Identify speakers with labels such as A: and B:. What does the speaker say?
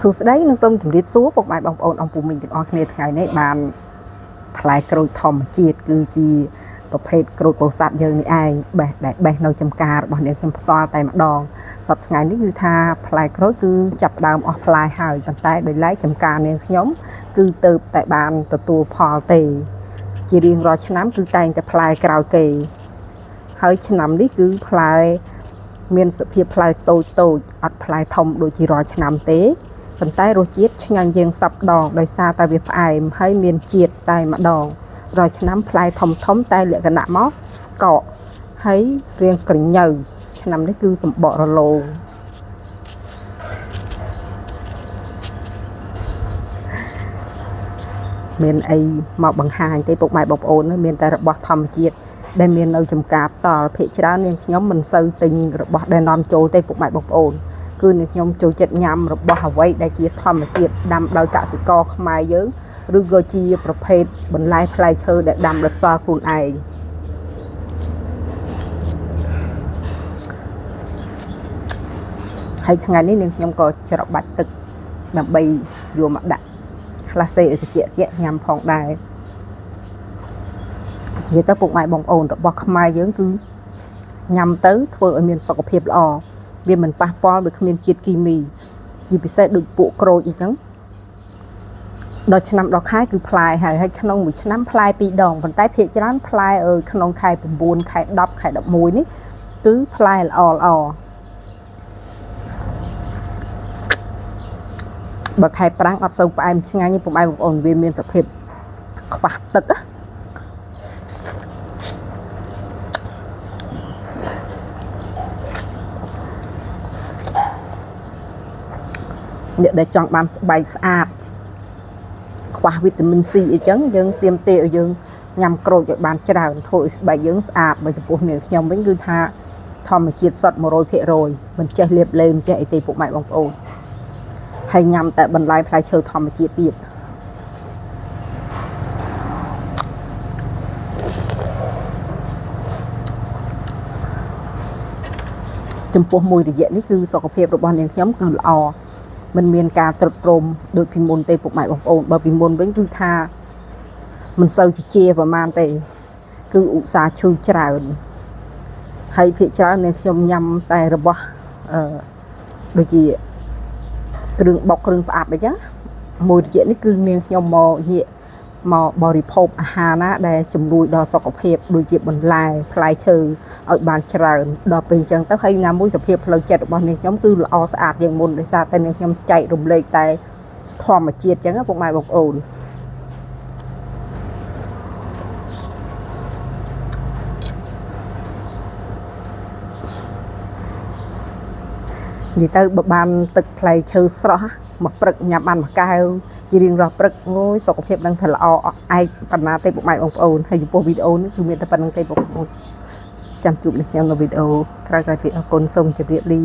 A: សួស្តីនិងសូមជម្រាបសួរពុកម៉ែបងប្អូនអង្គពូមីងទាំងអស់គ្នាថ្ងៃនេះបានផ្លែក្រូចធម្មជាតិគឺជាប្រភេទក្រូចពោធិ៍សាត់យើងនេះឯងបេះដែលបេះនៅចំការរបស់អ្នកខ្ញុំផ្ទាល់តែម្ដងសប្តាហ៍ថ្ងៃនេះគឺថាផ្លែក្រូចគឺចាប់ដើមអស់ផ្លែហើយប៉ុន្តែដោយឡែកចំការនាងខ្ញុំគឺទៅតែបានទទួលផលទេជារៀងរាល់ឆ្នាំគឺតែងតែផ្លែក្រោយគេហើយឆ្នាំនេះគឺផ្លែមានសភាពផ្លែតូចអត់ផ្លែធំដូចជារាល់ឆ្នាំទេប៉ុន្តែរសជាតិឆ្ងាញ់ជាងសប្ដងដោយសារតែវាផ្អែមហើយមានជាតិតែម្ដងរាល់ឆ្នាំផ្លែធំតែលក្ខណៈមកស្កកហើយរាងក្រញើឆ្នាំនេះគឺសម្បករលោងមានអីមកបង្ហាញទេពុកម៉ែបងប្អូនមានតែរបស់ធម្មជាតិដែលមាននៅចំការផ្ទាល់ភាគច្រើននាងខ្ញុំមិនសូវទិញរបស់ដែលនាំចូលទេពុកម៉ែបងប្អូនគឺនាងខ្ញុំចូលចិត្តញ៉ាំរបស់អ្វីដែលជាធម្មជាតិដាំដោយកសិករខ្មែរយើងឬក៏ជាប្រភេទបន្លែផ្លែឈើដែលដាំដោយផ្ទាល់ខ្លួនឯងហើយថ្ងៃនេះនាងខ្ញុំក៏ច្របាច់ទឹកដើម្បីយកមកដាក់ខ្លះសេឲ្យត្រជាក់ញ៉ាំផងដែរនិយាយទៅពុកម៉ែបងប្អូនរបស់ខ្មែរយើងគឺញ៉ាំទៅធ្វើឲ្យមានសុខភាពល្អវាមិនប៉ះពាល់វាគ្មានជាតិគីមីជាពិសេសដូចពួកក្រូចអីចឹងដល់ឆ្នាំដល់ខែគឺផ្លែហើយក្នុងមួយឆ្នាំផ្លែ2ដងប៉ុន្តែភាគច្រើនផ្លែក្នុងខែ9ខែ10ខែ11នេះគឺផ្លែល្អបើខែប្រាំងអត់សូវផ្អែមឆ្ងាញ់ទេពុកម៉ែបងប្អូនវាមានសភាពខ្វះទឹកអ្នកដែលចង់បានស្បែកស្អាតខ្វះវីតាមីន C អីចឹងយើងទាមទារឲ្យយើងញ៉ាំក្រូចឲ្យបានច្រើនធ្វើឲ្យស្បែកយើងស្អាតបើចំពោះនាងខ្ញុំវិញគឺថាធម្មជាតិសុទ្ធ 100% មិនចេះលាបឡេមិនចេះអីទេពុកម៉ែបងប្អូនហើយញ៉ាំតែបន្លែផ្លែឈើធម្មជាតិទៀតចំពោះមួយរយៈនេះគឺសុខភាពរបស់នាងខ្ញុំគឺល្អមិនមានការទ្រុឌទ្រោមដូចពីមុនទេពុកម៉ែបងប្អូនបើពីមុនវិញគឺថាមិនសូវជាប្រហែលទេគឺឧស្សាហ៍ឈឺច្រើនហើយភាគច្រើននាងខ្ញុំញ៉ាំតែរបស់ដូចជាគ្រឿងបុកគ្រឿងផ្អាប់អីចឹងមួយរយៈនេះគឺនាងខ្ញុំមកងាកមកបរិភោគអាហារណាដែលជំនួយដល់សុខភាពដូចជាបន្លែផ្លែឈើឲ្យបានច្រើនដល់ពេលអញ្ចឹងទៅហើយណាមួយសភាពផ្លូវចិត្តរបស់នាងខ្ញុំគឺល្អស្អាតជាងមុនដោយសារតែនាងខ្ញុំចែករំលែកតែធម្មជាតិអញ្ចឹងពុកម៉ែបងប្អូននិយាយទៅបើបានទឹកផ្លែឈើស្រស់មកព្រឹកញ៉ាំបានមួយកែវជារៀងរាល់ព្រឹកងយសុខភាពនឹងថាល្អអស់ឯកប៉ុណ្ណាទេពុកម៉ែបងប្អូនហើយចំពោះវីដេអូនេះគឺមានតែប៉ុណ្្នឹងទេបងប្អូនចាំជួបនេះខ្ញុំនៅវីដេអូក្រោយៗទៀតអរគុណសូមជម្រាបលា